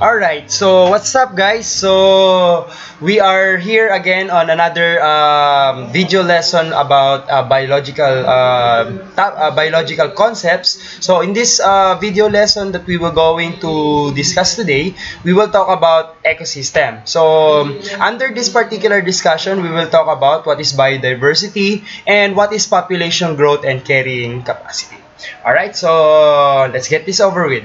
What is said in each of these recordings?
Alright, so what's up guys? So we are here again on another video lesson about biological concepts. So in this video lesson that we were going to discuss today, we will talk about ecosystem. So under this particular discussion, we will talk about what is biodiversity and what is population growth and carrying capacity. Alright, so let's get this over with.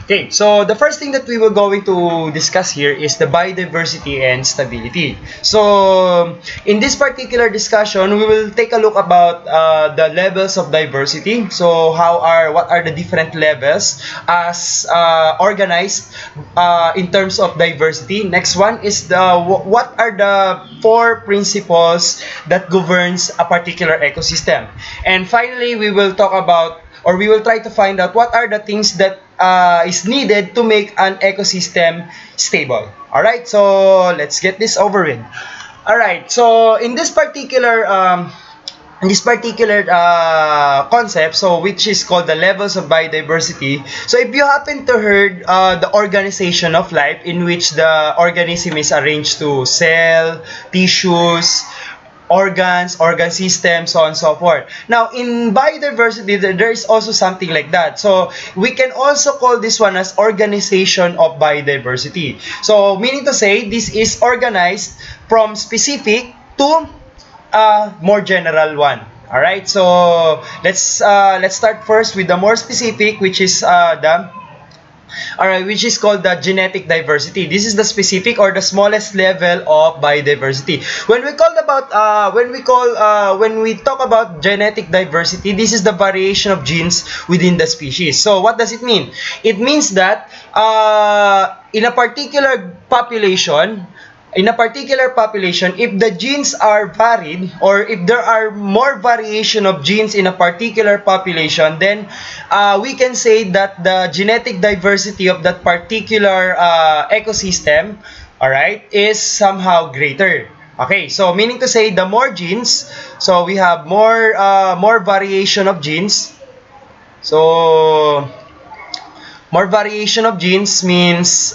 Okay, so the first thing that we were going to discuss here is the biodiversity and stability. So in this particular discussion, we will take a look about the levels of diversity. So what are the different levels as organized in terms of diversity. Next one is what are the four principles that governs a particular ecosystem. And finally, we will talk about, or we will try to find out what are the things that is needed to make an ecosystem stable. Alright, so let's get this over with. Alright, so in this particular concept, so which is called the levels of biodiversity. So if you happen to heard the organization of life, in which the organism is arranged to cell, tissues, organs, organ systems, so on and so forth. Now, in biodiversity, there is also something like that. So, we can also call this one as organization of biodiversity. So, meaning to say, this is organized from specific to more general one. Alright, so let's start first with the more specific, which is which is called the genetic diversity. This is the specific or the smallest level of biodiversity. When we talk about genetic diversity, this is the variation of genes within the species. So what does it mean? It means that in a particular population, if the genes are varied, or if there are more variation of genes in a particular population, then we can say that the genetic diversity of that particular ecosystem, alright, is somehow greater. Okay, so meaning to say, the more genes, so we have more variation of genes. So more variation of genes means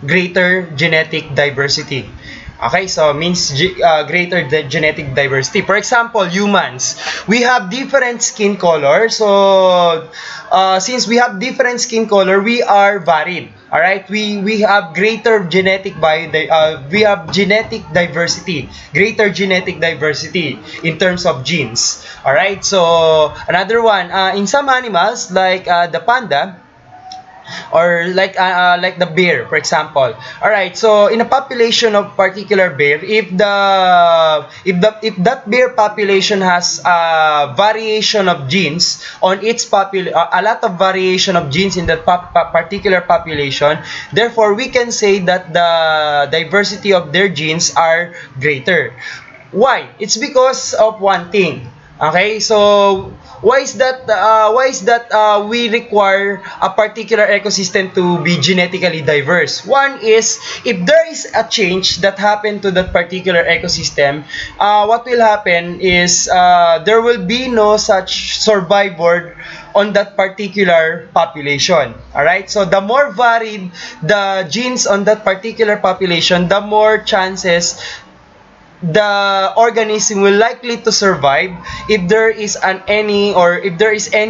greater genetic diversity. Okay, so means greater genetic diversity. For example, humans, we have different skin color. So since we have different skin color, we are varied. All right, we have greater we have genetic diversity, greater genetic diversity in terms of genes. All right, so another one, in some animals like the panda, or like the bear, for example. All right, so in a population of particular bear, if that bear population has variation of genes on its a lot of variation of genes in that particular population, therefore we can say that the diversity of their genes are greater. Why? It's because of one thing. Okay, so why is that we require a particular ecosystem to be genetically diverse? One is, if there is a change that happened to that particular ecosystem, what will happen is there will be no such survivor on that particular population. Alright, so the more varied the genes on that particular population, the more chances the organism will likely to survive if there is any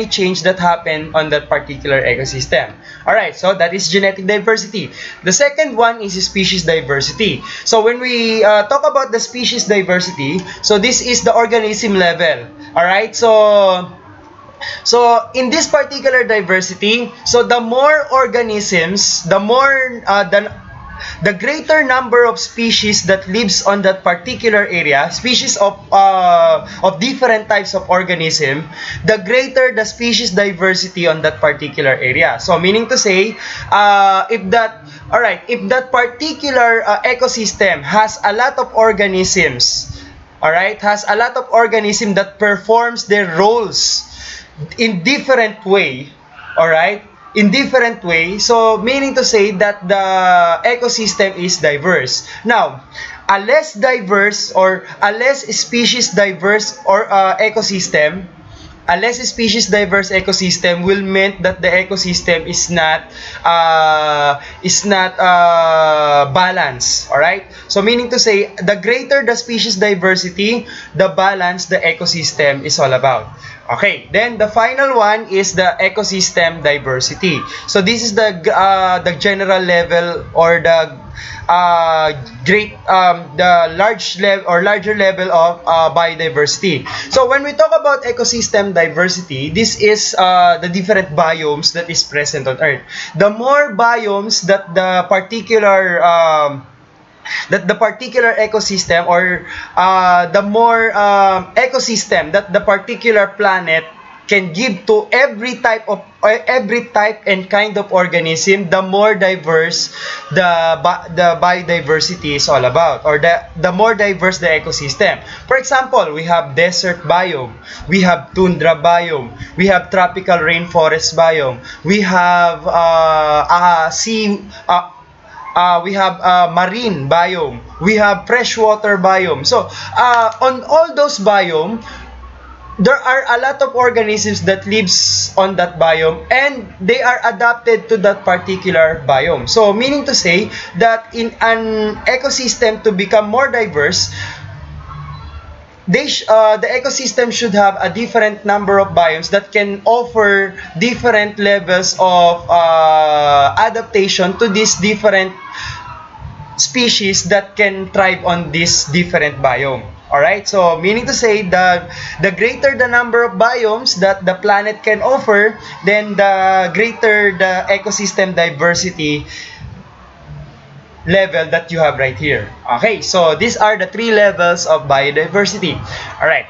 change that happened on that particular ecosystem. Alright, so that is genetic diversity. The second one is species diversity. So when we talk about the species diversity, so this is the organism level. Alright, so in this particular diversity, so the more organisms, the greater number of species that lives on that particular area, species of different types of organism, the greater the species diversity on that particular area. So meaning to say, if that particular ecosystem has a lot of organisms, has a lot of organisms that performs their roles in different way, in different way, so meaning to say that the ecosystem is diverse. Now, a less diverse or a less species diverse or ecosystem a less species diverse ecosystem will mean that the ecosystem is not balanced. All right, so meaning to say, the greater the species diversity, the balance the ecosystem is all about. Okay, then the final one is the ecosystem diversity. So this is the general level, or the larger level of biodiversity. So when we talk about ecosystem diversity, this is the different biomes that is present on Earth. The more biomes that the particular ecosystem, or the more ecosystem that the particular planet can give to every type and kind of organism, the more diverse the biodiversity is all about, or the more diverse the ecosystem. For example, we have desert biome, we have tundra biome, we have tropical rainforest biome, we have we have marine biome, we have freshwater biome. So on all those biome, there are a lot of organisms that lives on that biome, and they are adapted to that particular biome. So meaning to say that in an ecosystem to become more diverse, the ecosystem should have a different number of biomes that can offer different levels of adaptation to these different species that can thrive on this different biome. Alright, so meaning to say that the greater the number of biomes that the planet can offer, then the greater the ecosystem diversity level that you have right here. Okay, so these are the 3 levels of biodiversity. Alright,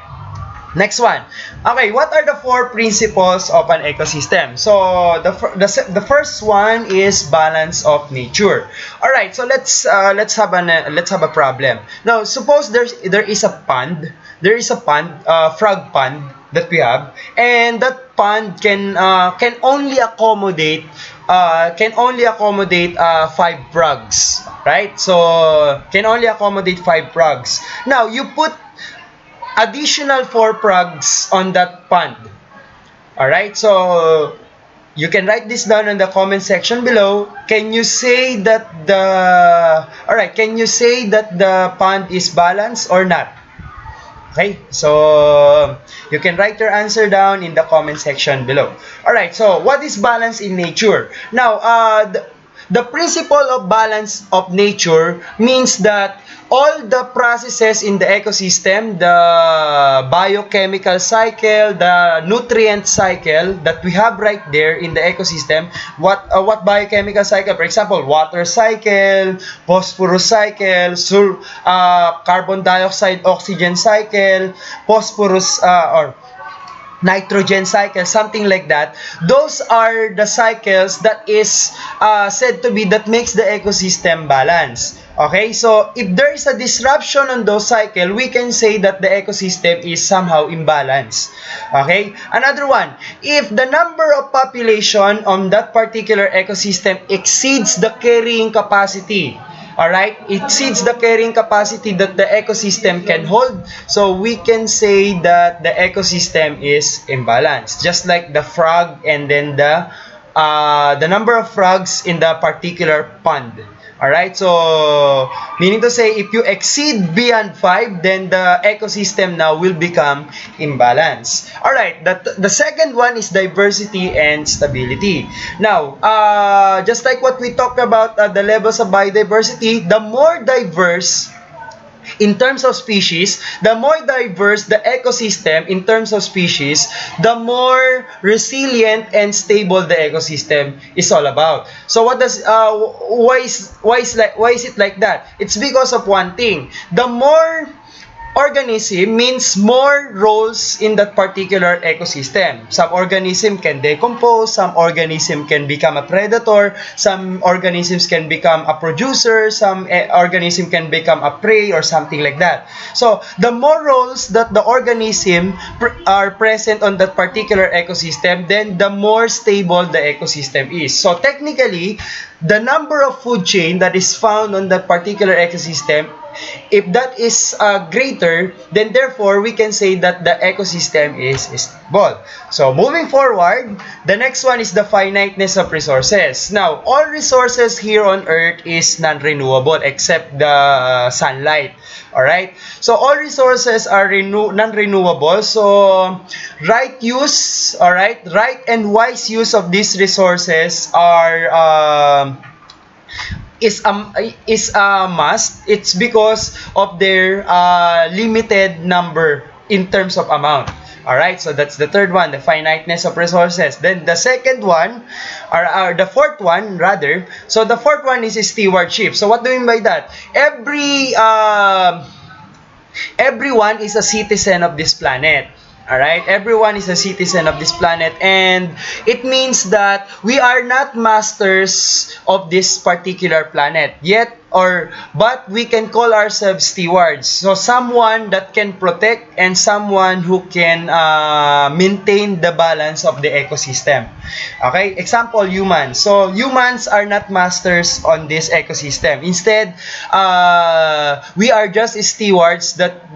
next one. Okay, what are the 4 principles of an ecosystem? So the first one is balance of nature. All right, so let's have a problem. Now, suppose there is a pond, frog pond that we have, and that pond can only accommodate 5 frogs, right? So can only accommodate 5 frogs. Now you put additional 4 frogs on that pond. Alright, so you can write this down in the comment section below. Can you say that the pond is balanced or not? Okay, so you can write your answer down in the comment section below. Alright, so what is balance in nature? Now, the principle of balance of nature means that all the processes in the ecosystem, the biochemical cycle, the nutrient cycle that we have right there in the ecosystem, what biochemical cycle? For example, water cycle, phosphorus cycle, carbon dioxide oxygen cycle, phosphorus or nitrogen cycle, something like that. Those are the cycles that is said to be that makes the ecosystem balance. Okay, so if there is a disruption on those cycles, we can say that the ecosystem is somehow imbalanced. Okay, another one, if the number of population on that particular ecosystem exceeds the carrying capacity, alright, exceeds the carrying capacity that the ecosystem can hold, so we can say that the ecosystem is imbalanced, just like the frog and then the number of frogs in the particular pond. Alright, so meaning to say, if you exceed beyond 5, then the ecosystem now will become imbalanced. Alright, the second one is diversity and stability. Now, just like what we talked about the levels of biodiversity, the more diverse in terms of species, the more diverse the ecosystem in terms of species, the more resilient and stable the ecosystem is all about. So what does why is it like that? It's because of one thing. The more organism means more roles in that particular ecosystem. Some organism can decompose, some organism can become a predator, some organisms can become a producer, some organism can become a prey or something like that. So the more roles that the organism are present on that particular ecosystem, then the more stable the ecosystem is. So technically, the number of food chain that is found on that particular ecosystem If that is greater, then therefore we can say that the ecosystem is stable. So moving forward, the next one is the finiteness of resources. Now, all resources here on Earth is non-renewable except the sunlight. Alright? So all resources are non-renewable. So right use, alright, right and wise use of these resources are is a must. It's because of their limited number in terms of amount. Alright, so that's the third one, the finiteness of resources. Then the second one, or the fourth one rather, so the fourth one is stewardship. So what do you mean by that? Everyone is a citizen of this planet. Alright, everyone is a citizen of this planet, and it means that we are not masters of this particular planet yet, but we can call ourselves stewards. So someone that can protect and someone who can maintain the balance of the ecosystem. Okay, example, humans. So humans are not masters on this ecosystem. Instead, we are just stewards. That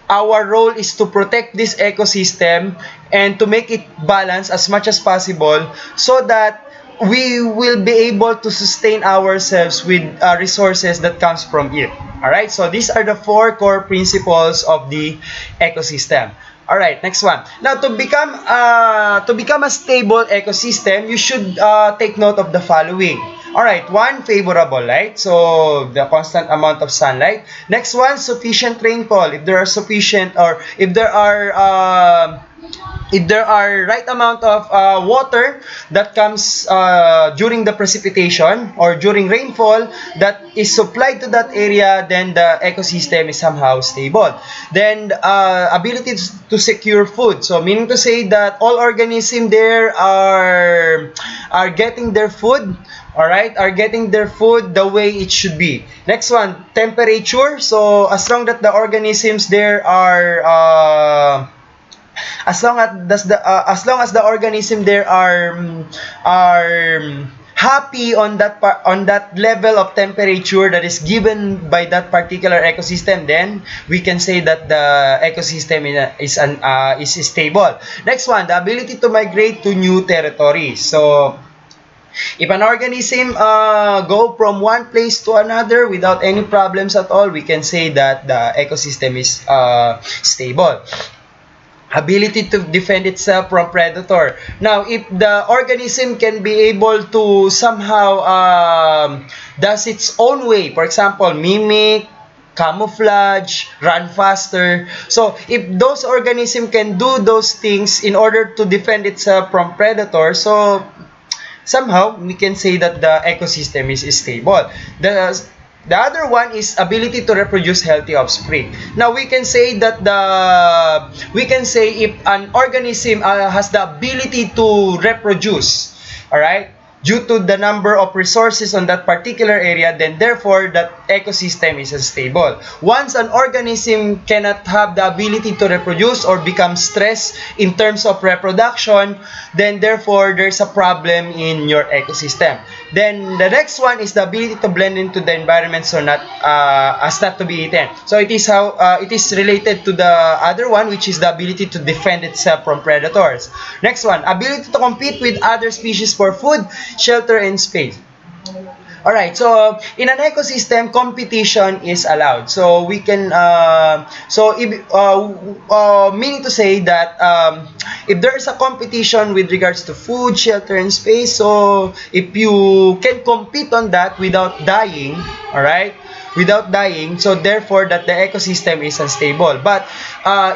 our role is to protect this ecosystem and to make it balance as much as possible, so that we will be able to sustain ourselves with resources that comes from it. Alright, so these are the four core principles of the ecosystem. Alright, next one. Now, to become a stable ecosystem, you should take note of the following. Alright, one, favorable light. So, the constant amount of sunlight. Next one, sufficient rainfall. If there are sufficient, or if there are right amount of water that comes during the precipitation or during rainfall that is supplied to that area, then the ecosystem is somehow stable. Then ability to secure food. So meaning to say that all organisms there are getting their food. Alright, are getting their food the way it should be. Next one, temperature. So as long that the organisms there are as long as the organism there are happy on that level of temperature that is given by that particular ecosystem, then we can say that the ecosystem is stable. Next one, the ability to migrate to new territories. So if an organism go from one place to another without any problems at all, we can say that the ecosystem is stable. Ability to defend itself from predator. Now, if the organism can be able to somehow does its own way, for example, mimic, camouflage, run faster. So, if those organisms can do those things in order to defend itself from predators, so somehow we can say that the ecosystem is stable. The other one is ability to reproduce healthy offspring. Now we can say that if an organism has the ability to reproduce, all right, due to the number of resources on that particular area, then therefore that ecosystem is unstable. Once an organism cannot have the ability to reproduce or become stressed in terms of reproduction, then therefore there's a problem in your ecosystem. Then the next one is the ability to blend into the environment, so not as not to be eaten. So it is related to the other one, which is the ability to defend itself from predators. Next one, ability to compete with other species for food, shelter, and space. Alright, so in an ecosystem, competition is allowed. So we can, meaning to say that if there is a competition with regards to food, shelter, and space, so if you can compete on that without dying, alright, without dying, so therefore that the ecosystem is unstable. But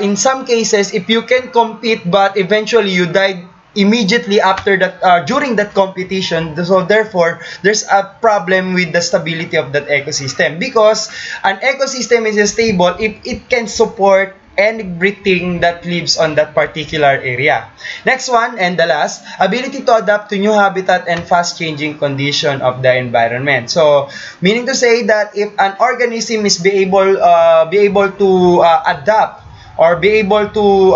in some cases, if you can compete but eventually you die immediately after that, during that competition, so therefore there's a problem with the stability of that ecosystem, because an ecosystem is stable if it can support everything that lives on that particular area. Next one, and the last, ability to adapt to new habitat and fast changing condition of the environment. So meaning to say that if an organism is be able to adapt, or be able to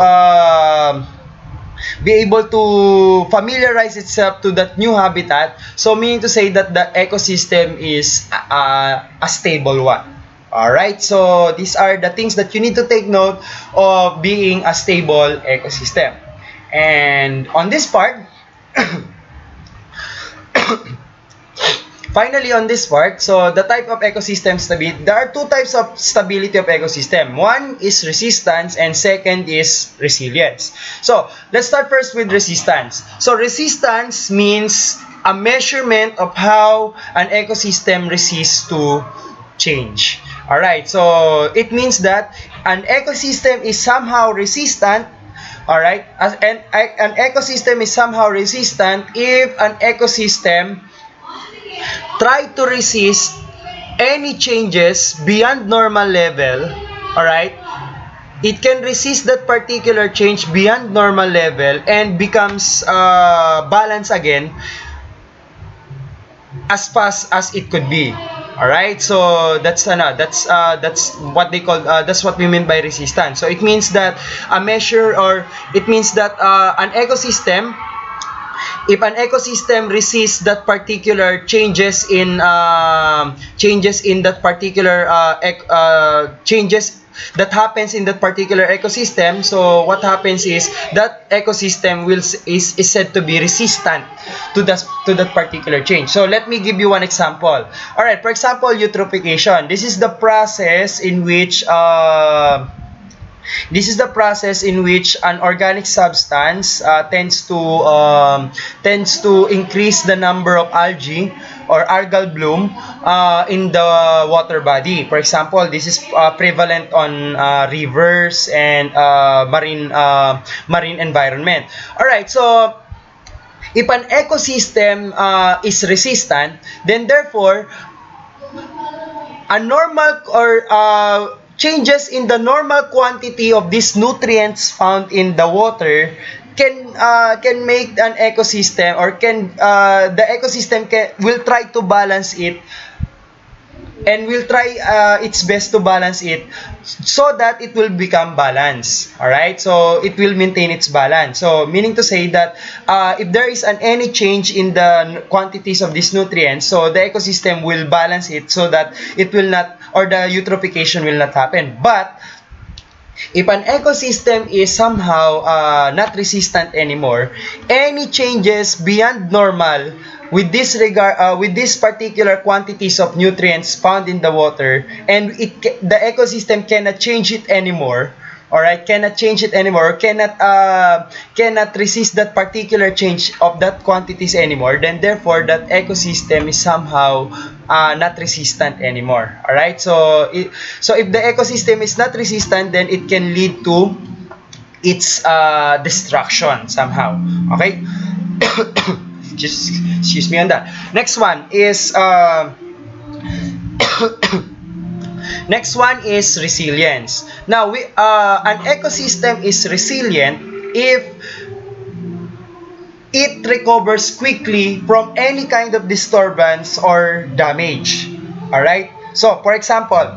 familiarize itself to that new habitat, so meaning to say that the ecosystem is a stable one. Alright, so these are the things that you need to take note of being a stable ecosystem. And on this part, finally, on this part, so the type of ecosystem stability, there are two types of stability of ecosystem. One is resistance and second is resilience. So let's start first with resistance. So resistance means a measurement of how an ecosystem resists to change. Alright, so it means that an ecosystem is somehow resistant. Alright, an ecosystem is somehow resistant if an ecosystem try to resist any changes beyond normal level. Alright, it can resist that particular change beyond normal level and becomes balanced again as fast as it could be. Alright, so that's what they call that's what we mean by resistance. So it means that a measure, or it means that an ecosystem, if an ecosystem resists that particular changes in that particular changes that happens in that particular ecosystem, so what happens is that ecosystem is said to be resistant to that particular change. So let me give you one example. All right, for example, eutrophication. This is the process in which an organic substance tends to increase the number of algae or algal bloom in the water body. For example, this is prevalent on rivers and marine environment. All right, so if an ecosystem is resistant, then therefore a normal or changes in the normal quantity of these nutrients found in the water can make an ecosystem, or the ecosystem will try to balance it, and will try its best to balance it so that it will become balanced. Alright, so it will maintain its balance. So meaning to say that if there is any change in the quantities of these nutrients, so the ecosystem will balance it so that it will not, or the eutrophication will not happen. But if an ecosystem is somehow not resistant anymore, any changes beyond normal with this particular quantities of nutrients found in the water, and the ecosystem cannot change it anymore. Alright, cannot change it anymore, cannot resist that particular change of that quantities anymore, then therefore that ecosystem is somehow not resistant anymore. Alright, so if the ecosystem is not resistant, then it can lead to its destruction somehow. Okay. Just excuse me on that. Next one is next one is resilience. Now, an ecosystem is resilient if it recovers quickly from any kind of disturbance or damage. Alright? So, for example,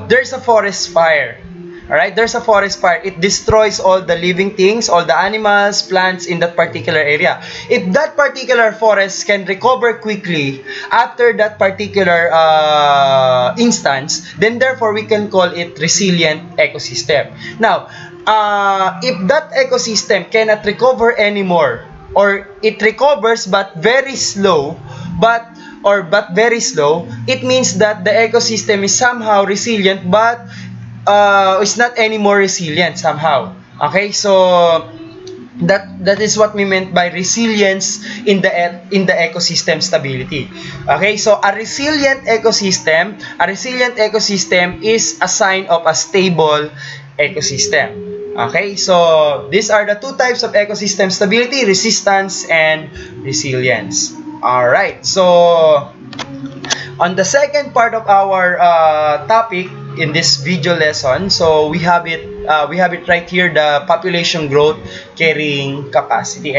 there's a forest fire. Alright, there's a forest fire. It destroys all the living things, all the animals, plants in that particular area. If that particular forest can recover quickly after that particular instance, then therefore we can call it resilient ecosystem. Now, if that ecosystem cannot recover anymore, or it recovers but very slow, but very slow, it means that the ecosystem is somehow resilient, but it's not anymore resilient somehow. Okay, so that is what we meant by resilience in the ecosystem stability. Okay, so a resilient ecosystem is a sign of a stable ecosystem. Okay, so these are the two types of ecosystem stability: resistance and resilience. All right, so on the second part of our topic in this video lesson, so we have it right here, the population growth, carrying capacity.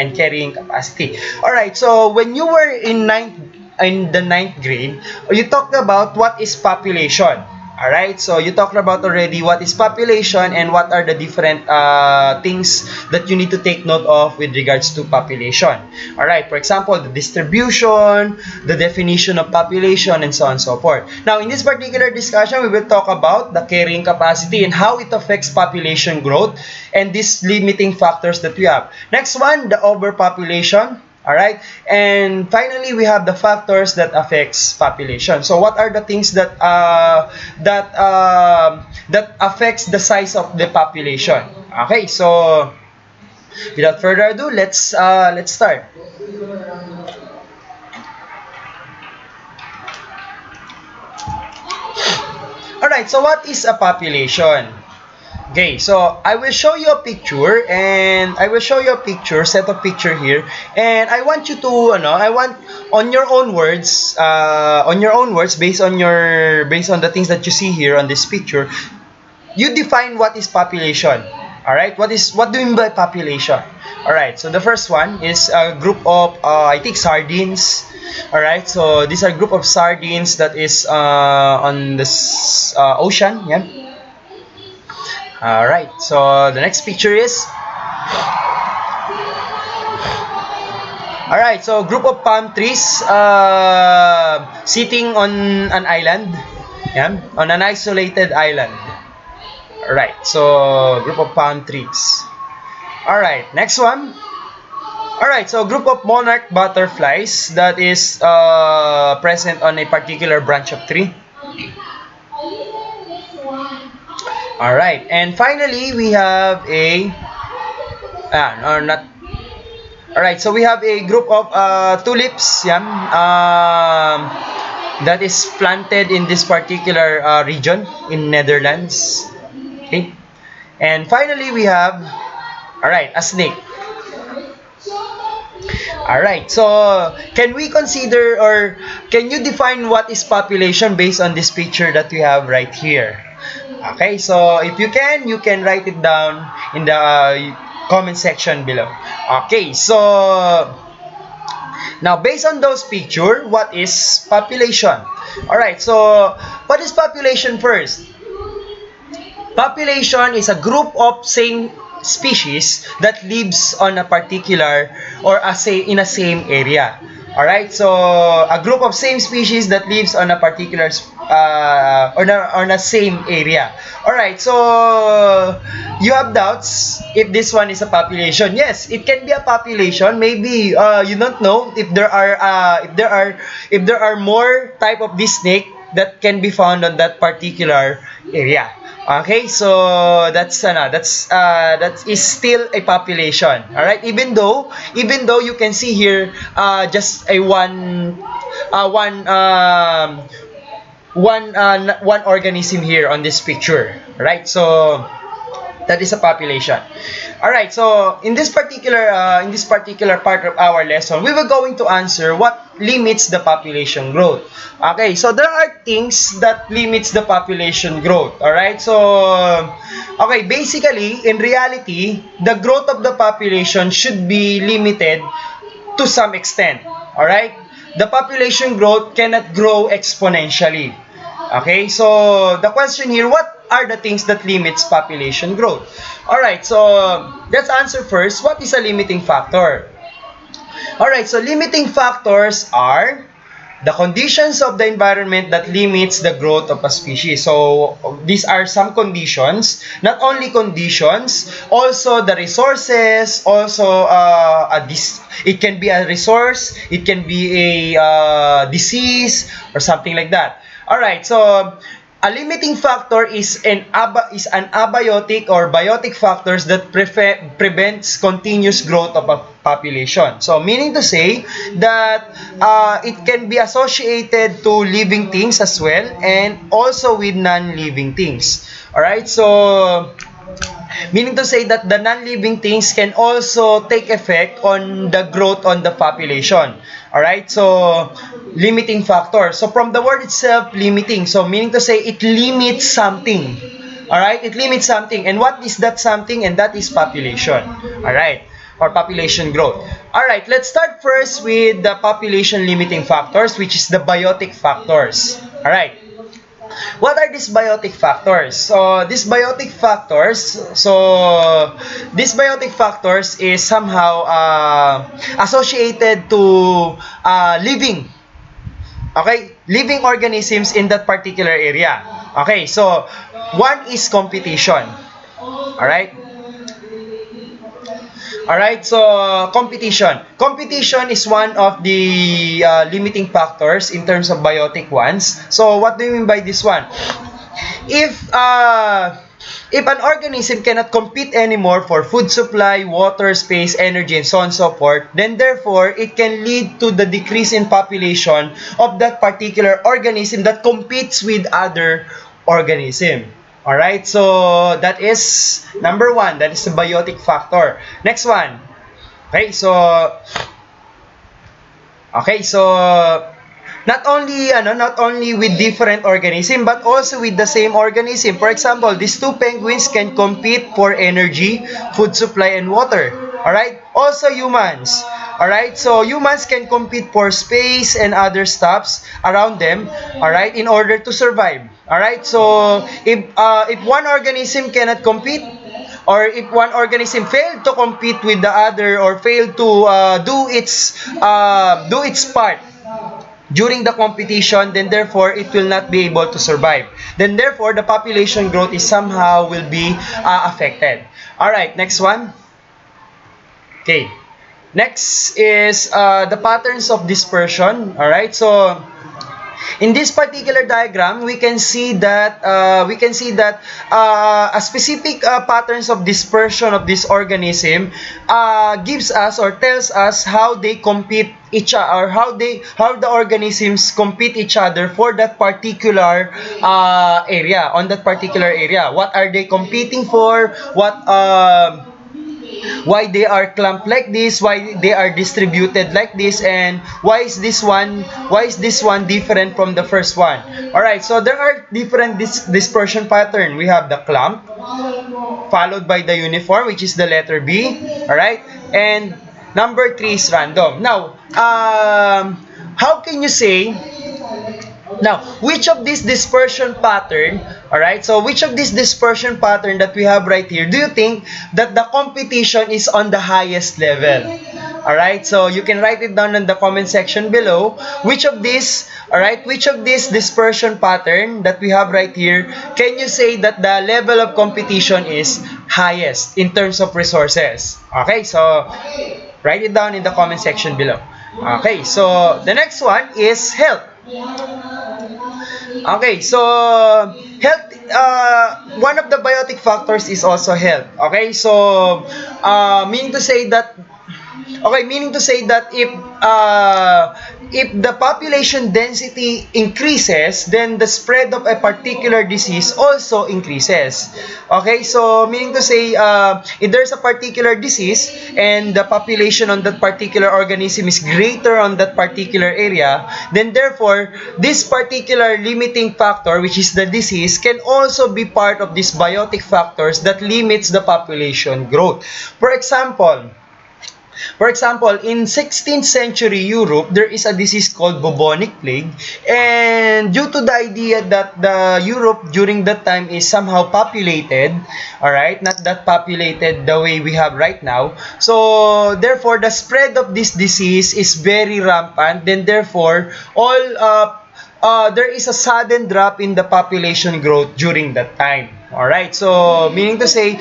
All right, so when you were in the ninth grade, you talked about what is population. Alright, so you talked about already what is population and what are the different things that you need to take note of with regards to population. Alright, for example, the distribution, the definition of population, and so on and so forth. Now, in this particular discussion, we will talk about the carrying capacity and how it affects population growth and these limiting factors that we have. Next one, the overpopulation. Alright, and finally we have the factors that affects population. So what are the things that that affects the size of the population? Okay, so without further ado, let's start. Alright, so what is a population? Okay, so I will show you a picture, and I will show you a picture, set of picture here, and I want you to, I want on your own words, based on the things that you see here on this picture, you define what is population. All right, what do you mean by population? All right, so the first one is a group of, I think, sardines. All right, so these are group of sardines that is on this ocean. Yeah. Alright, so the next picture is, alright, so group of palm trees sitting on an island, yeah, on an isolated island. Alright, so group of palm trees. Alright, next one. Alright, so group of monarch butterflies that is present on a particular branch of tree. Alright, and finally we have a alright, so we have a group of tulips, yeah, that is planted in this particular region in Netherlands. Okay, and finally we have, alright, a snake. Alright, so can we consider, or can you define what is population based on this picture that we have right here? Okay, so if you can write it down in the comment section below. Okay, so now based on those pictures, what is population? Alright, so what is population first? Population is a group of same species that lives on a particular or in a same area. Alright, so a group of same species that lives on a particular on a same area. Alright, so you have doubts if this one is a population. Yes, it can be a population. Maybe you don't know if there are more type of this snake that can be found on that particular area. Okay, so that is still a population. All right, even though you can see here just a one organism here on this picture, right? So that is a population. All right, so in this particular part of our lesson, we were going to answer what limits the population growth. Okay, so there are things that limits the population growth. All right, so okay, basically in reality, the growth of the population should be limited to some extent. All right, the population growth cannot grow exponentially. Okay, so the question here, what are the things that limits population growth? Alright, so let's answer first, what is a limiting factor? Alright, so limiting factors are the conditions of the environment that limits the growth of a species. So these are some conditions, not only conditions, also the resources, also it can be a resource, it can be a disease or something like that. Alright, so a limiting factor is an abiotic or biotic factors that prevents continuous growth of a population. So meaning to say that it can be associated to living things as well, and also with non-living things. Alright, so meaning to say that the non-living things can also take effect on the growth on the population. Alright, so limiting factor. So from the word itself, limiting. So meaning to say it limits something. Alright, it limits something. And what is that something? And that is population. Alright, or population growth. Alright, let's start first with the population limiting factors, which is the biotic factors. Alright. What are these biotic factors? These biotic factors is somehow associated to living, okay, living organisms in that particular area. Okay, so one is competition. All right. Alright, so competition. Competition is one of the limiting factors in terms of biotic ones. So what do you mean by this one? If an organism cannot compete anymore for food supply, water, space, energy, and so on and so forth, then therefore it can lead to the decrease in population of that particular organism that competes with other organism. Alright, so that is number one. That is the biotic factor. Next one. Okay, so not only with different organism but also with the same organism. For example, these two penguins can compete for energy, food supply, and water. Alright, also humans. Alright, so humans can compete for space and other stuffs around them, alright, in order to survive. Alright, so if one organism cannot compete, or if one organism failed to compete with the other, or failed to do its part during the competition, then therefore it will not be able to survive. Then therefore the population growth is somehow will be affected. Alright, next one. Okay. Next is the patterns of dispersion. Alright, so in this particular diagram, we can see that a specific patterns of dispersion of this organism gives us or tells us how they compete each other, or how the organisms compete each other for that particular area, on that particular area. What are they competing for? Why they are clumped like this, why they are distributed like this, and why is this one different from the first one. Alright, so there are different dispersion pattern. We have the clump, followed by the uniform, which is the letter B. Alright, and number 3 is random. Now, how can you say, now, which of this dispersion pattern, alright, so which of this dispersion pattern that we have right here, do you think that the competition is on the highest level? Alright, so you can write it down in the comment section below. Which of this dispersion pattern that we have right here, can you say that the level of competition is highest in terms of resources? Okay, so write it down in the comment section below. Okay, so the next one is health. Okay, so health, one of the biotic factors is also health. Okay, so meaning to say that if the population density increases, then the spread of a particular disease also increases. Okay, so meaning to say, if there's a particular disease and the population on that particular organism is greater on that particular area, then therefore this particular limiting factor, which is the disease, can also be part of these biotic factors that limits the population growth. For example, in 16th century Europe, there is a disease called bubonic plague, and due to the idea that the Europe during that time is somehow populated, alright, not that populated the way we have right now, so therefore the spread of this disease is very rampant, then therefore there is a sudden drop in the population growth during that time. Alright, so meaning to say,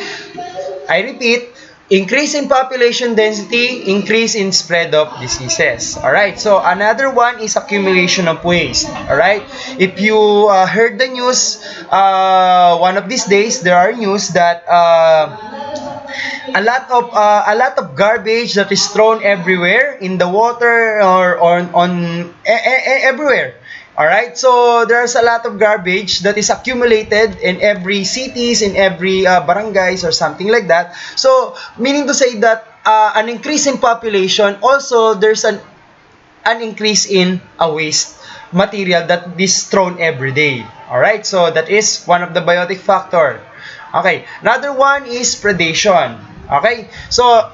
I repeat, increase in population density, increase in spread of diseases. Alright, so another one is accumulation of waste. Alright, if you heard the news, one of these days, there are news that a lot of garbage that is thrown everywhere in the water or on everywhere. Alright, so there's a lot of garbage that is accumulated in every cities, in every barangays or something like that. So, meaning to say that an increase in population, also there's an increase in a waste material that is thrown every day. Alright, so that is one of the biotic factor. Okay, another one is predation. Okay, so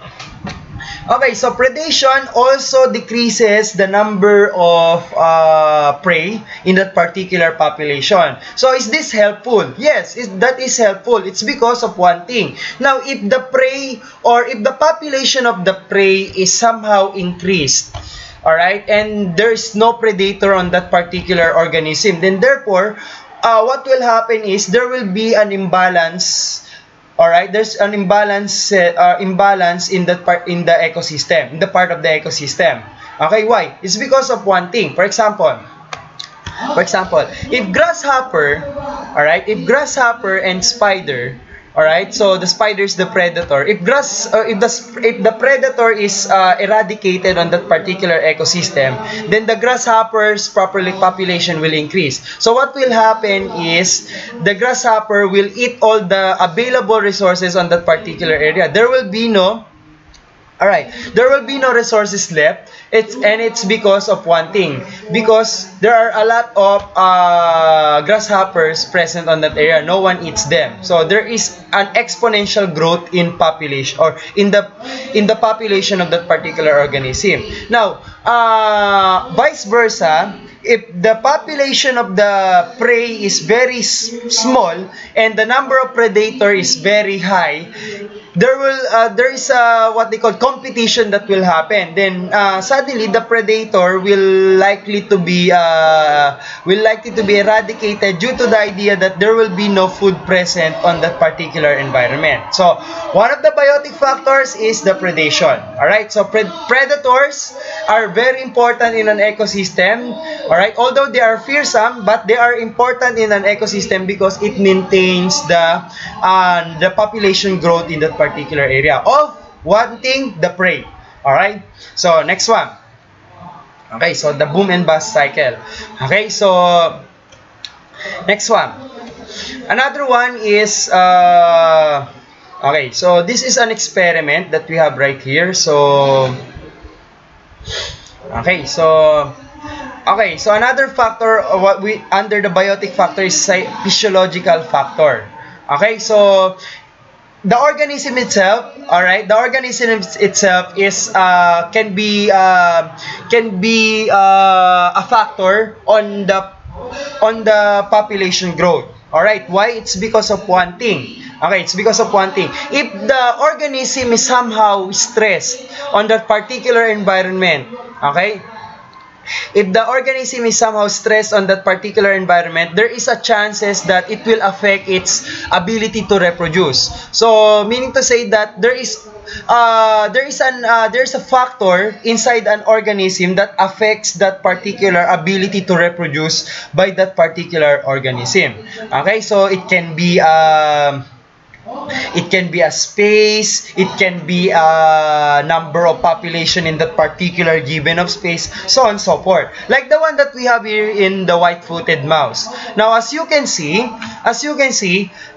Okay, so predation also decreases the number of prey in that particular population. So is this helpful? Yes, that is helpful. It's because of one thing. Now, if the prey or if the population of the prey is somehow increased, alright, and there's no predator on that particular organism, then therefore, what will happen is there will be an imbalance. Alright, there's an imbalance in that part in the ecosystem, in the part of the ecosystem. Okay, why? It's because of one thing. For example, if grasshopper, if grasshopper and spider, alright, so the spider is the predator. If the predator is eradicated on that particular ecosystem, then the grasshopper's population will increase. So what will happen is the grasshopper will eat all the available resources on that particular area. There will be no resources left. It's because of one thing. Because there are a lot of grasshoppers present on that area. No one eats them. So there is an exponential growth in population or in the population of that particular organism. Now, vice versa, if the population of the prey is very small and the number of predator is very high, there is what they call competition that will happen. Then suddenly the predator will likely to be eradicated due to the idea that there will be no food present on that particular environment. So one of the biotic factors is the predation. All right, so predators are very important in an ecosystem. All right, although they are fearsome, but they are important in an ecosystem because it maintains the population growth in that particular area of wanting the prey. Alright, so next one. Okay, so the boom and bust cycle. Okay, so next one. Another one is okay, so this is an experiment that we have right here. So another factor what we under the biotic factor is physiological factor. Okay, so the organism itself, all right, the organism itself is can be a factor on the population growth. All right, why? It's because of one thing. Okay, it's because of one thing. If the organism is somehow stressed on that particular environment, okay, if the organism is somehow stressed on that particular environment, there is a chances that it will affect its ability to reproduce. So, meaning to say that there's a factor inside an organism that affects that particular ability to reproduce by that particular organism. Okay, so it can be a space, it can be a number of population in that particular given of space, so on and so forth. Like the one that we have here in the white-footed mouse. Now, as you can see,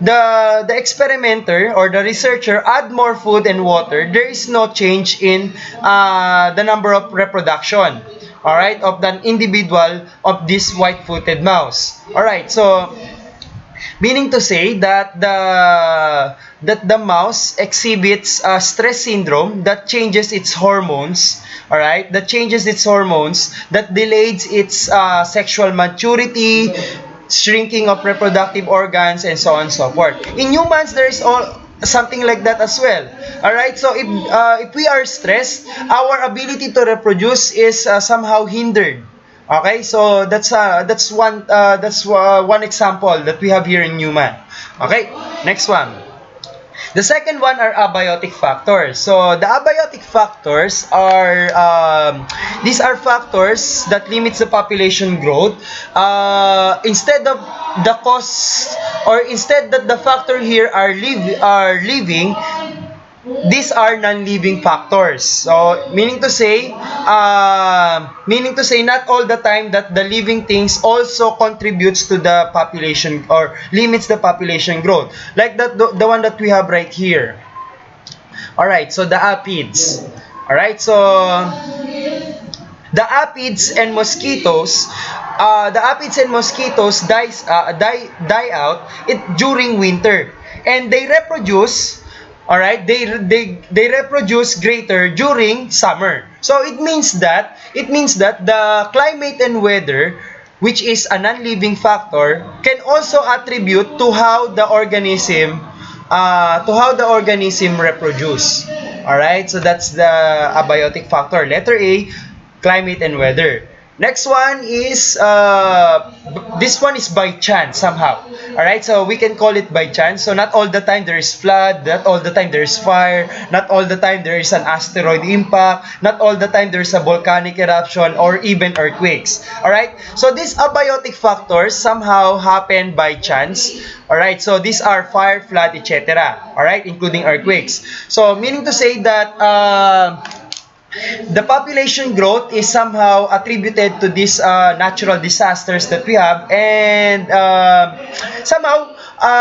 the experimenter or the researcher add more food and water. There is no change in the number of reproduction. Alright, of the individual of this white-footed mouse. Alright, so meaning to say that the mouse exhibits a stress syndrome that changes its hormones, all right? That changes its hormones, that delays its sexual maturity, shrinking of reproductive organs, and so on and so forth. In humans, there is something like that as well. All right. So if we are stressed, our ability to reproduce is somehow hindered. Okay, so that's one example that we have here in human. Okay, next one. The second one are abiotic factors. So the abiotic factors are these are factors that limits the population growth. Instead of the cause, or instead that the factor here are living, these are non-living factors. So, meaning to say not all the time that the living things also contributes to the population or limits the population growth. Like the one that we have right here. Alright, so the aphids. Alright, so the aphids and mosquitoes die out during winter, and they reproduce. Alright, they reproduce greater during summer. So it means that the climate and weather, which is a non-living factor, can also attribute to how the organism reproduce. Alright, so that's the abiotic factor. Letter A, climate and weather. Next one is, this one is by chance somehow. Alright, so we can call it by chance. So not all the time there is flood, not all the time there is fire, not all the time there is an asteroid impact, not all the time there is a volcanic eruption or even earthquakes. Alright, so these abiotic factors somehow happen by chance. Alright, so these are fire, flood, etc. Alright, including earthquakes. So meaning to say that the population growth is somehow attributed to these natural disasters that we have, and somehow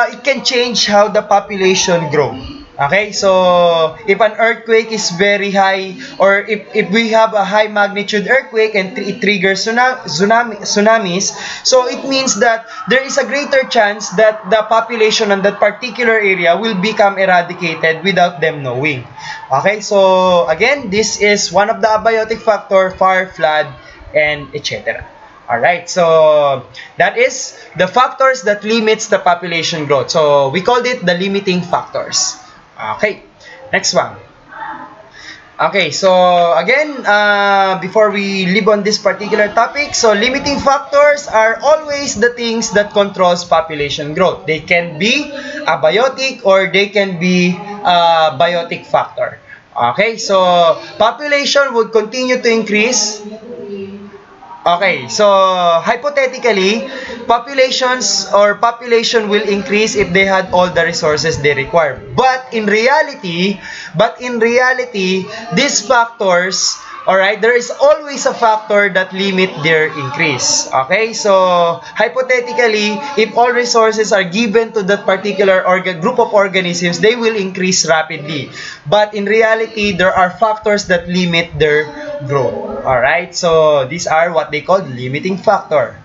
it can change how the population grow. Okay, so if an earthquake is very high, or if we have a high magnitude earthquake and it triggers tsunamis, so it means that there is a greater chance that the population on that particular area will become eradicated without them knowing. Okay, so again, this is one of the abiotic factor: fire, flood, and etc. Alright, so that is the factors that limits the population growth. So we called it the limiting factors. Okay, next one. Okay, so again, before we leave on this particular topic, so limiting factors are always the things that controls population growth. They can be abiotic or they can be biotic factor. Okay, so population would continue to increase. Okay, so hypothetically, population will increase if they had all the resources they require. But in reality, these factors, alright, there is always a factor that limit their increase. Okay, so hypothetically, if all resources are given to that particular group of organisms, they will increase rapidly. But in reality, there are factors that limit their growth. Alright, so these are what they call limiting factor.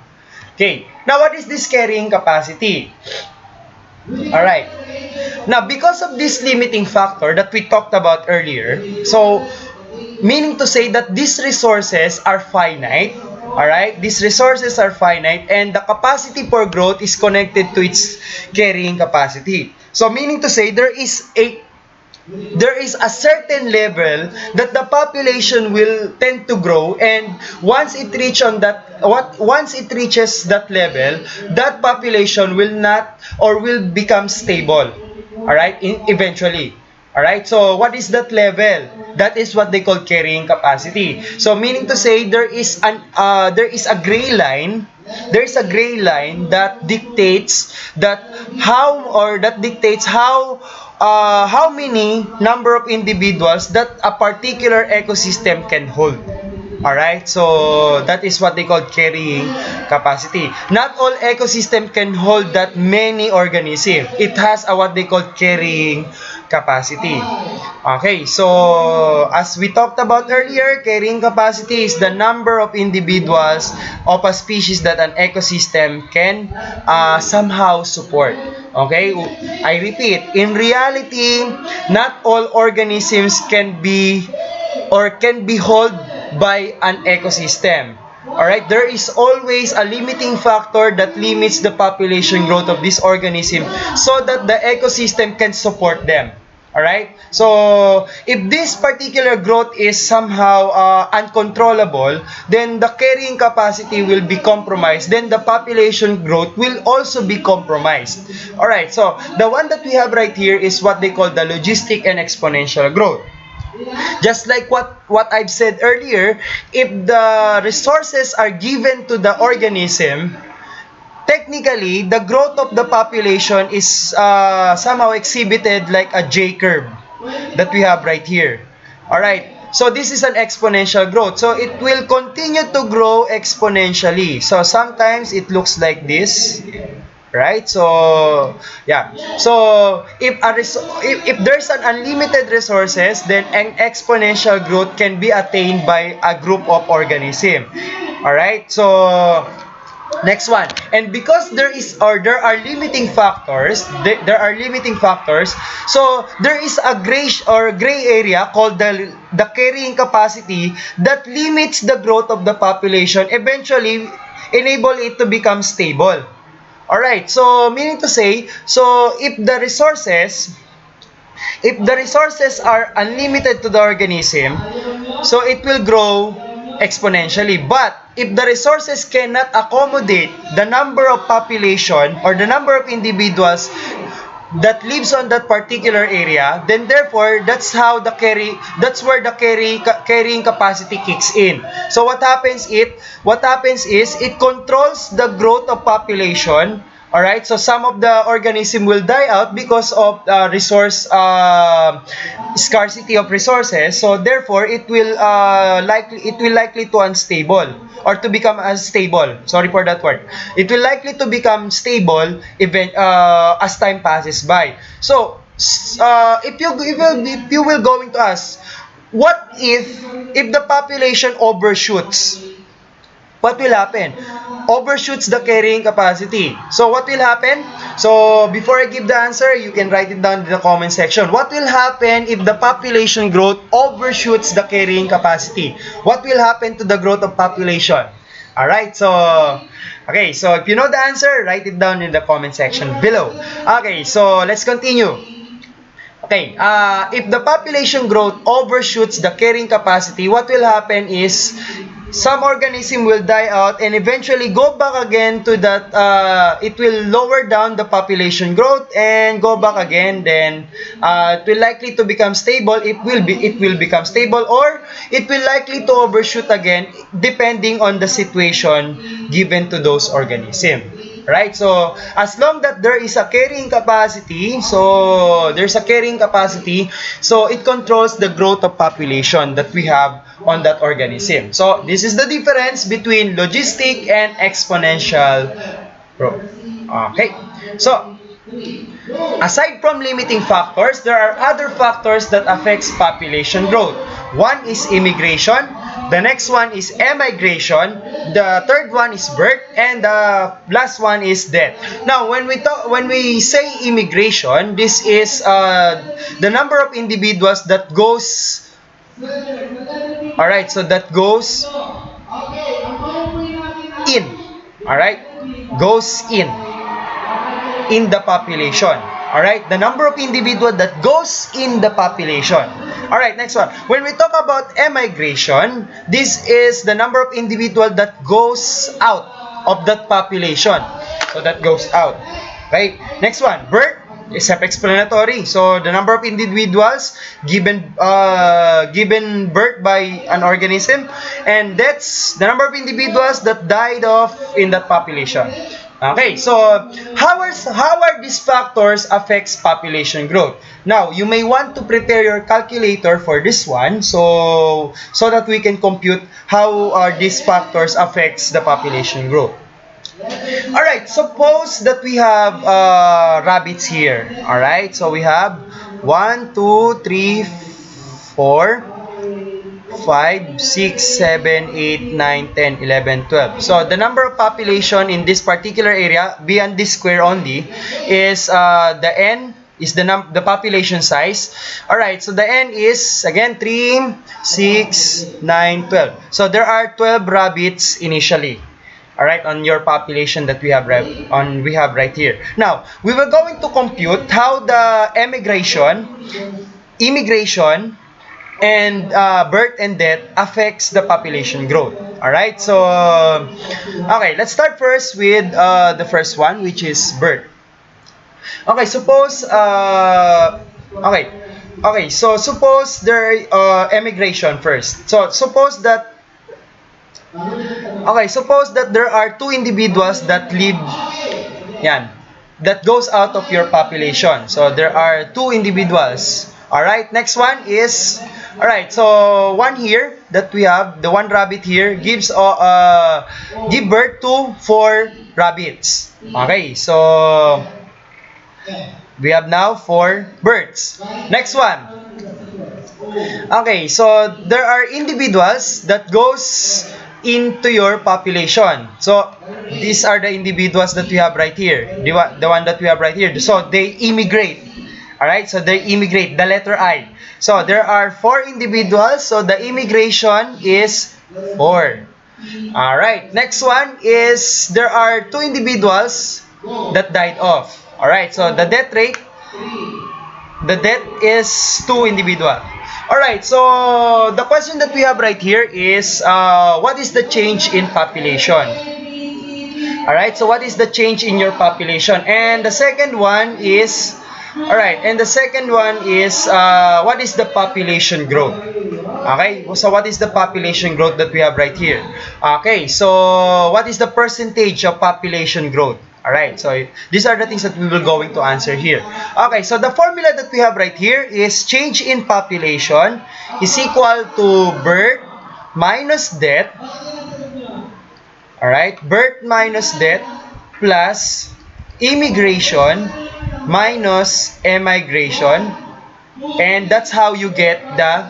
Okay, now what is this carrying capacity? Alright, now because of this limiting factor that we talked about earlier, so meaning to say that these resources are finite. Alright, these resources are finite and the capacity for growth is connected to its carrying capacity. So meaning to say there is a certain level that the population will tend to grow, and once it reaches that level, that population will not or will become stable. Alright, eventually. Alright, so what is that level? That is what they call carrying capacity. So meaning to say there is a gray line. There is a gray line that dictates how many number of individuals that a particular ecosystem can hold. Alright, so that is what they call carrying capacity. Not all ecosystem can hold that many organisms. It has what they call carrying capacity. Okay, so as we talked about earlier, carrying capacity is the number of individuals of a species that an ecosystem can somehow support. Okay, I repeat, in reality, not all organisms can be held by an ecosystem. Alright, there is always a limiting factor that limits the population growth of this organism so that the ecosystem can support them. Alright, so if this particular growth is somehow uncontrollable, then the carrying capacity will be compromised. Then the population growth will also be compromised. Alright, so the one that we have right here is what they call the logistic and exponential growth. Just like what I've said earlier, if the resources are given to the organism, technically, the growth of the population is somehow exhibited like a J curve that we have right here. Alright, so this is an exponential growth. So it will continue to grow exponentially. So sometimes it looks like this. Right? So, yeah. So, if there's an unlimited resources, then an exponential growth can be attained by a group of organisms. Alright? So, Next one, and because there are limiting factors, so there is a gray area called the carrying capacity that limits the growth of the population, eventually enable it to become stable. All right, so meaning to say, so if the resources are unlimited to the organism, so it will grow exponentially. But if the resources cannot accommodate the number of population or the number of individuals that lives on that particular area, then therefore that's where the carrying capacity kicks in. So what happens is it controls the growth of population. All right, so some of the organism will die out because of scarcity of resources. So therefore, it will likely to unstable or to become unstable. Sorry for that word. It will likely to become stable as time passes by. So if you will going to ask, what if the population overshoots? What will happen? Overshoots the carrying capacity. So what will happen? So before I give the answer, you can write it down in the comment section. What will happen if the population growth overshoots the carrying capacity? What will happen to the growth of population? Alright, so okay, so if you know the answer, write it down in the comment section below. Okay, so let's continue. Okay, if the population growth overshoots the carrying capacity, what will happen is some organism will die out and eventually go back again to that, it will lower down the population growth and go back again. Then it will likely to become stable. It will become stable, or it will likely to overshoot again depending on the situation given to those organisms. Right? So as long that there is a carrying capacity, so there's a carrying capacity, so it controls the growth of population that we have on that organism. So this is the difference between logistic and exponential growth. Okay. So aside from limiting factors, there are other factors that affects population growth. One is immigration, the next one is emigration, the third one is birth, and the last one is death. Now, when we say immigration, this is the number of individuals that goes. All right, so that goes in. All right, goes in the population. All right, the number of individuals that goes in the population. All right, next one. When we talk about emigration, this is the number of individuals that goes out of that population. So that goes out. Right. Next one, birth is self-explanatory. So the number of individuals given birth by an organism, and that's the number of individuals that died off in that population. Okay, so how are these factors affects population growth? Now, you may want to prepare your calculator for this one, so that we can compute how these factors affects the population growth. All right, suppose that we have rabbits here. All right, so we have 1, 2, 3, 4, 5, 6, 7, 8, 9, 10, 11, 12. So the number of population in this particular area beyond this square only is the n is the population size. All right, so the n is again 3, 6, 9, 12. So there are 12 rabbits initially. All right, on your population that we have right here. Now, we were going to compute how the immigration, and birth and death affects the population growth. All right, so okay, let's start first with the first one, which is birth. Okay, suppose so suppose there emigration first. So suppose that there are two individuals that live that goes out of your population. So there are two individuals. All right, next one is, all right, so one here that we have, the one rabbit here gives give birth to 4 rabbits. Okay, so we have now 4 birds. Next one. Okay, so there are individuals that goes into your population. So these are the individuals that we have right here. The one that we have right here. So they immigrate. Alright, so they immigrate. The letter I. So there are 4 individuals. So the immigration is 4. Alright, next one is there are 2 individuals that died off. Alright, so the death rate, the death is 2 individuals. Alright, so the question that we have right here is what is the change in population? Alright, so what is the change in your population? And the second one is what is the population growth? Okay, so what is the population growth that we have right here? Okay, so what is the percentage of population growth? Alright, so these are the things that we will going to answer here. Okay, so the formula that we have right here is change in population is equal to birth minus death. Alright, birth minus death plus immigration minus emigration, and that's how you get the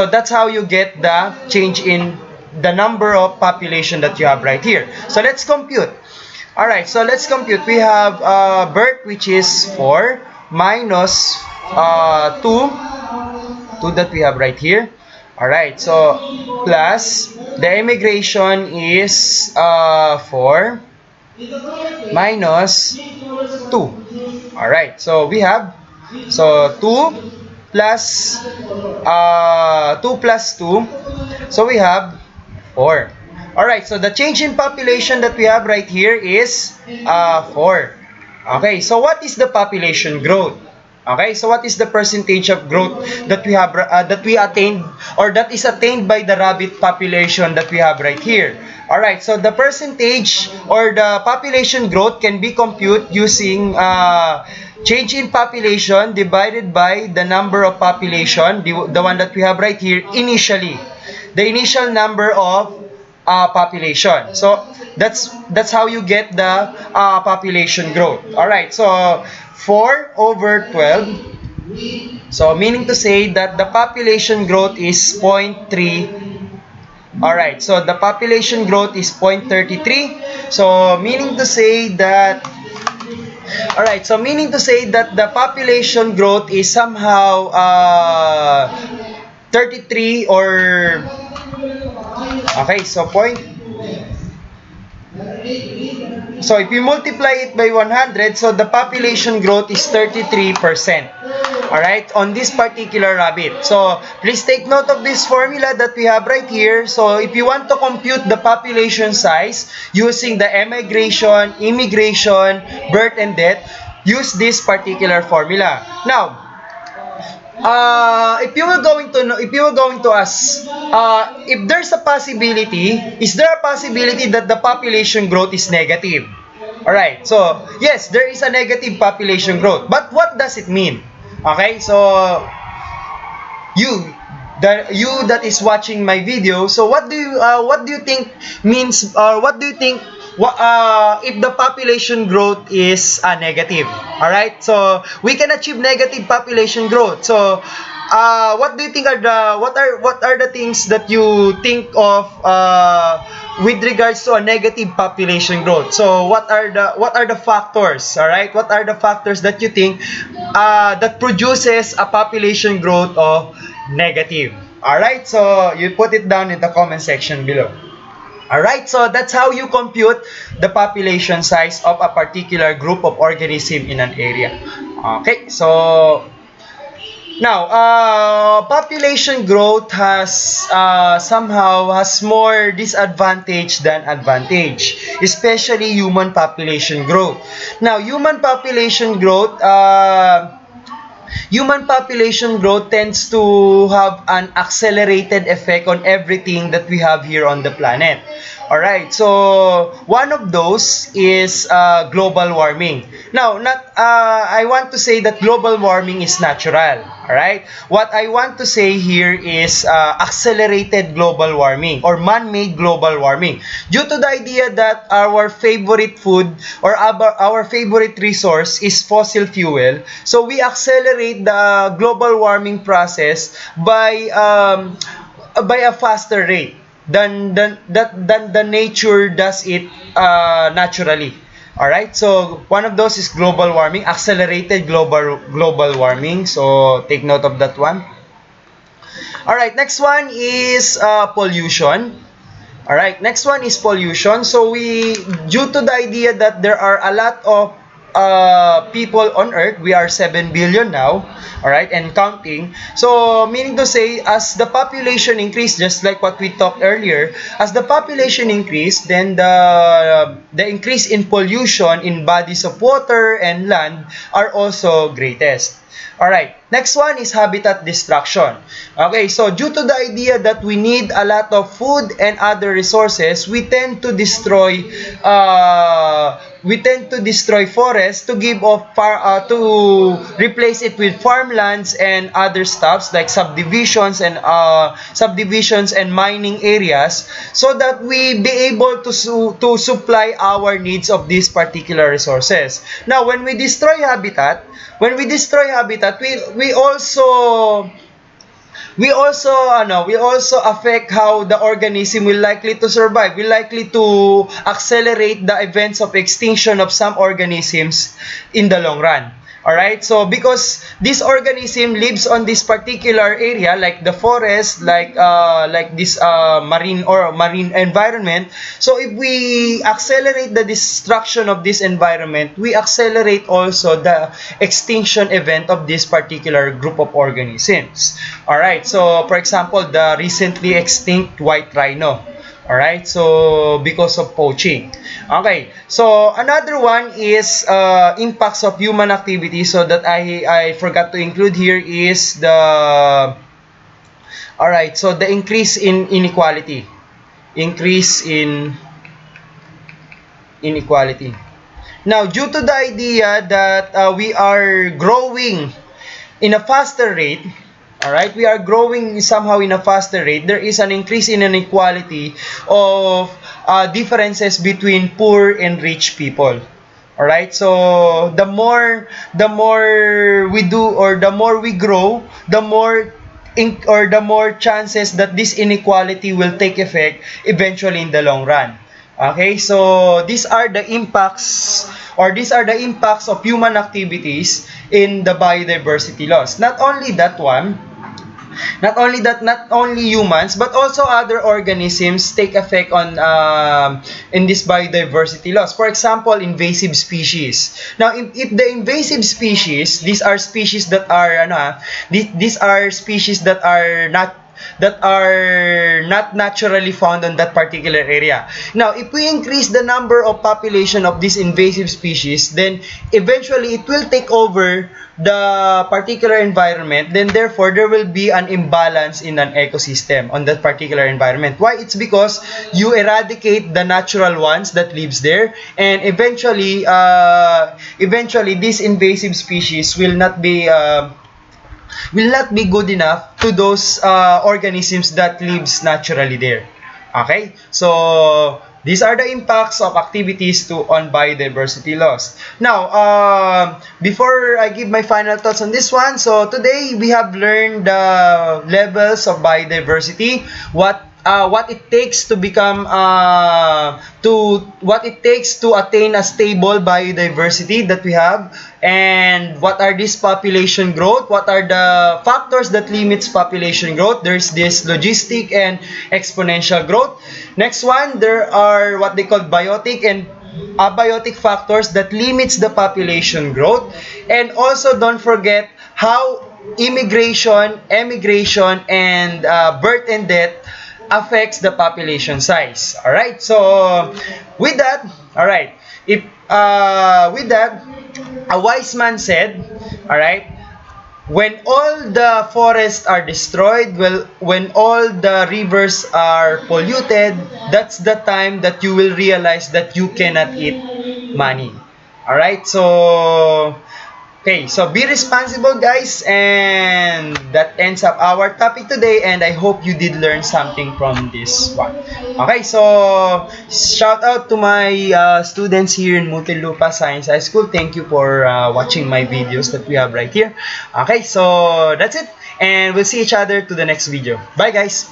that's how you get the change in the number of population that you have right here. So let's compute. Alright, so let's compute. We have birth, which is 4 minus 2 that we have right here. Alright, so plus the immigration is 4 minus 2. Alright, so we have 2 plus 2, so we have 4. Alright, so the change in population that we have right here is 4. Okay, so what is the population growth? Okay, so what is the percentage of growth that we have that we attained, or that is attained by the rabbit population that we have right here? Alright, so the percentage or the population growth can be computed using change in population divided by the number of population, the one that we have right here initially, the initial number of population. So that's how you get the population growth. Alright, so 4 over 12, so meaning to say that the population growth is 0.3. Alright, so the population growth is 0.33. So meaning to say that the population growth is somehow 33 or okay, so so if you multiply it by 100, so the population growth is 33%. Alright, on this particular rabbit. So please take note of this formula that we have right here. So if you want to compute the population size using the emigration, immigration, birth, and death, use this particular formula. Now, if you were going to ask, if there's a possibility, is there a possibility that the population growth is negative? Alright, so yes, there is a negative population growth. But what does it mean? Okay, so you that is watching my video, so what do you think means, or what do you think if the population growth is negative? Alright, so we can achieve negative population growth. So what do you think are the things that you think of with regards to a negative population growth? So what are the factors? Alright, what are the factors that you think that produces a population growth of negative? Alright, so you put it down in the comment section below. Alright, so that's how you compute the population size of a particular group of organism in an area. Okay, so now population growth has somehow has more disadvantage than advantage, especially human population growth. Now human population growth tends to have an accelerated effect on everything that we have here on the planet. Alright, so one of those is global warming. Now, I want to say that global warming is natural. Alright, what I want to say here is accelerated global warming or man-made global warming, due to the idea that our favorite food or our favorite resource is fossil fuel. So we accelerate the global warming process by a faster rate. than the nature does it naturally. All right, so one of those is global warming, accelerated global warming. So take note of that one. All right, next one is pollution. All right, next one is pollution. So due to the idea that there are a lot of people on Earth, we are 7 billion now, all right, and counting. So meaning to say, as the population increase, just like what we talked earlier, as the population increase, then the increase in pollution in bodies of water and land are also greatest. All right, next one is habitat destruction. Okay, so due to the idea that we need a lot of food and other resources, we tend to destroy forests to give off to replace it with farmlands and other stuffs like subdivisions and mining areas, so that we be able to supply our needs of these particular resources. Now, when we destroy habitat, we also affect how the organism will likely to survive. We're likely to accelerate the events of extinction of some organisms in the long run. Alright, so because this organism lives on this particular area, like the forest, like this marine environment. So if we accelerate the destruction of this environment, we accelerate also the extinction event of this particular group of organisms. Alright, so for example, the recently extinct white rhino. Alright, so because of poaching. Okay, so another one is impacts of human activity. So that I forgot to include here is the so the increase in inequality. Now, due to the idea that we are growing in a faster rate, alright, we are growing somehow in a faster rate, there is an increase in inequality of differences between poor and rich people. Alright, so the more we do, or the more we grow, the more chances that this inequality will take effect eventually in the long run. Okay, so these are the impacts of human activities in the biodiversity loss. Not only humans, but also other organisms take effect on in this biodiversity loss. For example, invasive species. Now, if the invasive species, these are species that are not naturally found on that particular area. Now, if we increase the number of population of these invasive species, then eventually it will take over the particular environment. Then therefore, there will be an imbalance in an ecosystem on that particular environment. Why? It's because you eradicate the natural ones that lives there, and eventually these invasive species will not be good enough to those organisms that lives naturally there. Okay, so these are the impacts of activities on biodiversity loss. Now, before I give my final thoughts on this one, so today we have learned the levels of biodiversity, what it takes to become what it takes to attain a stable biodiversity that we have, and what are this population growth, what are the factors that limits population growth. There's this logistic and exponential growth. Next one, there are what they call biotic and abiotic factors that limits the population growth. And also, don't forget how immigration, emigration, and birth and death affects the population size. All right, so with that, a wise man said, all right, when all the forests are destroyed, when all the rivers are polluted, that's the time that you will realize that you cannot eat money. All right, so okay, so be responsible, guys, and that ends up our topic today, and I hope you did learn something from this one. Okay, so shout out to my students here in Muntinlupa Science High School. Thank you for watching my videos that we have right here. Okay, so that's it, and we'll see each other to the next video. Bye, guys.